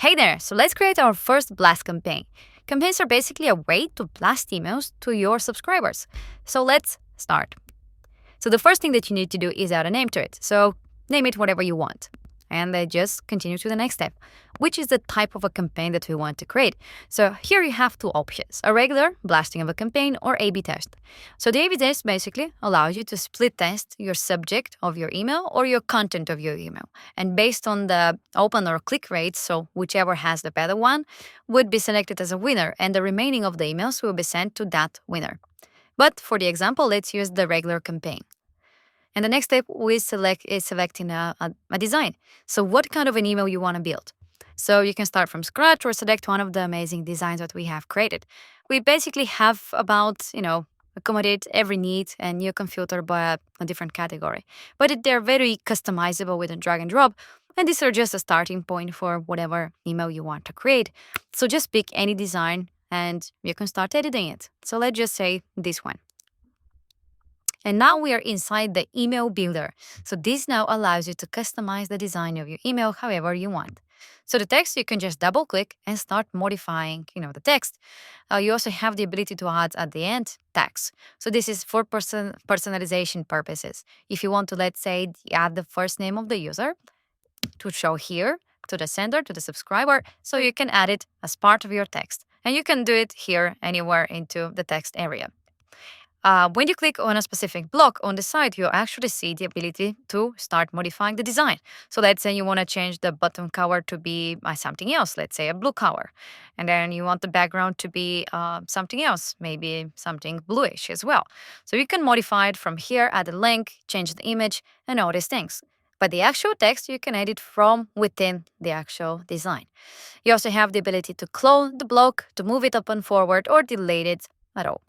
Hey there, so let's create our first blast campaign. Campaigns are basically a way to blast emails to your subscribers. So let's start. So the first thing that you need to do is add a name to it. So name it whatever you want. And then just continue to the next step, which is the type of a campaign that we want to create. So here you have two options, a regular blasting of a campaign or A/B test. So the A/B test basically allows you to split test your subject of your email or your content of your email. And based on the open or click rates, so whichever has the better one, would be selected as a winner, and the remaining of the emails will be sent to that winner. But for the example, let's use the regular campaign. And the next step is selecting a design. So what kind of an email you want to build? So you can start from scratch or select one of the amazing designs that we have created. We basically have about, accommodate every need, and you can filter by a different category. But they're very customizable with a drag and drop. And these are just a starting point for whatever email you want to create. So just pick any design and you can start editing it. So let's just say this one. And now we are inside the email builder. So this now allows you to customize the design of your email however you want. So the text, you can just double click and start modifying, the text. You also have the ability to add at the end tags. So this is for personalization purposes. If you want to, let's say, add the first name of the user to show here to the sender, to the subscriber, so you can add it as part of your text. And you can do it here anywhere into the text area. When you click on a specific block on the side, you actually see the ability to start modifying the design. So let's say you want to change the button color to be something else, let's say a blue color. And then you want the background to be something else, maybe something bluish as well. So you can modify it from here, add a link, change the image, and all these things. But the actual text, you can edit from within the actual design. You also have the ability to clone the block, to move it up and forward, or delete it at all.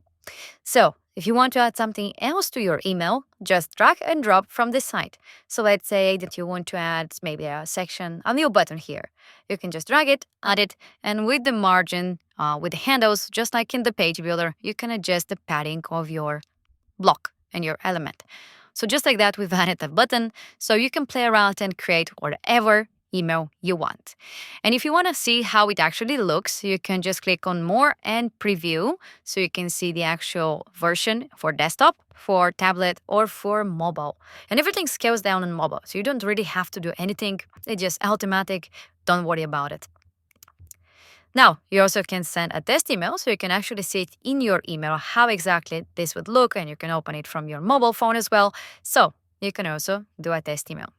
So if you want to add something else to your email, just drag and drop from the side. So let's say that you want to add maybe a section, a new button here. You can just drag it, add it, and with the margin, with the handles, just like in the page builder, you can adjust the padding of your block and your element. So just like that, we've added a button, so you can play around and create whatever email you want. And if you want to see how it actually looks, you can just click on more and preview, so you can see the actual version for desktop, for tablet, or for mobile. And everything scales down on mobile, so you don't really have to do anything. It's just automatic. Don't worry about it. Now, you also can send a test email, so you can actually see it in your email how exactly this would look, and you can open it from your mobile phone as well. So you can also do a test email.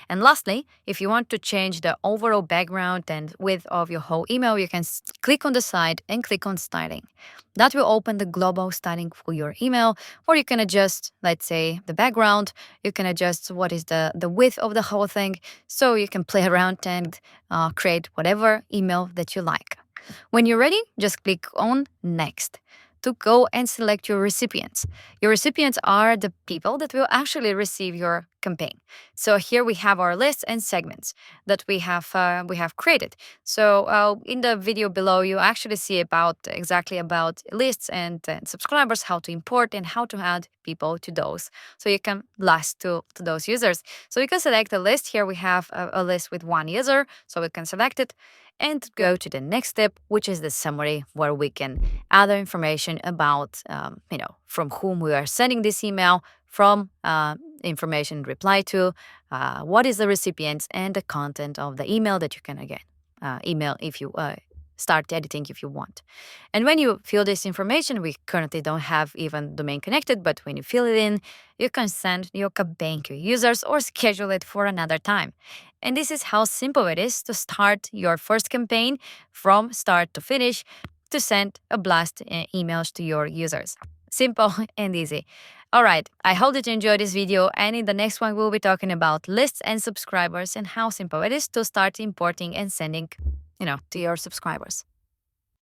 And lastly, if you want to change the overall background and width of your whole email, you can click on the side and click on styling. That will open the global styling for your email, or you can adjust, let's say, the background. You can adjust what is the width of the whole thing, so you can play around and create whatever email that you like. When you're ready, just click on Next to go and select your recipients. Your recipients are the people that will actually receive your campaign. So here we have our lists and segments that we have created. So in the video below, you actually see exactly about lists and subscribers, how to import and how to add people to those, so you can blast to those users. So you can select a list. Here we have a list with one user, so we can select it and go to the next step, which is the summary, where we can add information about, from whom we are sending this email, from information reply to, what is the recipient, and the content of the email that you can, again, email if you start editing if you want. And when you fill this information, we currently don't have even domain connected, but when you fill it in, you can send your campaign to users or schedule it for another time. And this is how simple it is to start your first campaign from start to finish, to send a blast emails to your users. Simple and easy. All right, I hope that you enjoyed this video, and in the next one, we'll be talking about lists and subscribers and how simple it is to start importing and sending, to your subscribers.